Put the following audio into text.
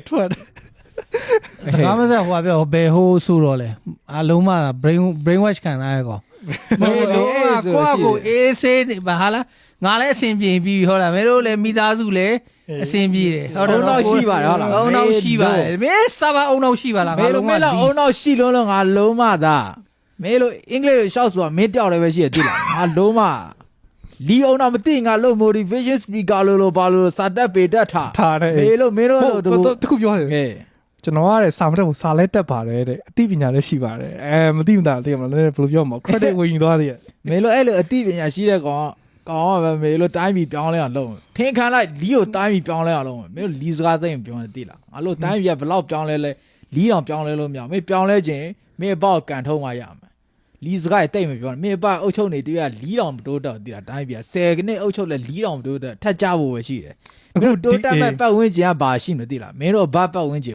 ထွက်စကားမစဟိုပြောဘယ်ဟိုးဆိုတော့လေအလုံးမ brain wash ခံရကောမင်းတို့ကိုအေးဆေးဘာဟာလားငါလည်းအဆင်ပြေပြီးဟုတ်လားမင်းတို့လည်းမိသားစုလည်းအဆင်ပြေတယ်ဟုတ်တယ် အုံနောက်ရှိပါတယ်ဟုတ်လား အုံနောက်ရှိပါတယ်မင်းစာပါအုံနောက်ရှိပါလား မင်းတို့မင်းတို့အုံနောက်ရှိလုံးငါလုံးမသားမင်းတို့အင်္ဂလိပ်လိုရှောက်ဆိုတာမင်းတယောက်လည်းပဲရှိရသေးလားငါလုံးမလီအုံနောက်မသိငါလို့ motivation speaker လို့ဘာလို့စာတက်ပေတက်ထား ထားတယ် မင်းတို့လို့ တခုပြောတယ် ဟဲ့ ကျွန်တော်ကတဲ့စာမတက်ဘူးစာလဲတက်ပါတယ်တဲ့အသိပညာလည်းရှိပါတယ်မသိမသာသိရမလားလည်းဘယ်လိုပြောမှာ credit ဝင်ယူသွားသေးရဲ့ မင်းတို့အဲ့လိုအသိပညာရှိတဲ့ကောင်ပဲမင်းတို့တိုင်းပြည်ပြောင်းလဲအောင်လုပ်ထင်ခံလိုက်လီကိုတိုင်းပြည်ပြောင်းလဲအောင်လုပ်မင်းတို့လီစကားသိရင်ပြောနေသိလားငါတို့တိုင်းပြည်ကဘယ်လောက်ပြောင်းလဲလဲလီတောင်ပြောင်းလဲလို့မရမင်းပြောင်းလဲခြင်းမင်းအပေါ့ကန်ထုံးမှရမယ်လီစကားတိတ်မပြောနဲ့မင်းအပေါ့အုပ်ချုပ်နေတွေ့ရလီတောင်မတိုးတော့သိလားတိုင်းပြည်က10နှစ်အုပ်ချုပ်လဲလီတောင်မတိုးတော့ထက်ကြဖို့ပဲရှိတယ်အခုတိုးတက်မဲ့ပတ်ဝန်းကျင်ကဘာရှိမသိလားမင်းတို့ဘာပတ်ဝန်းကျင်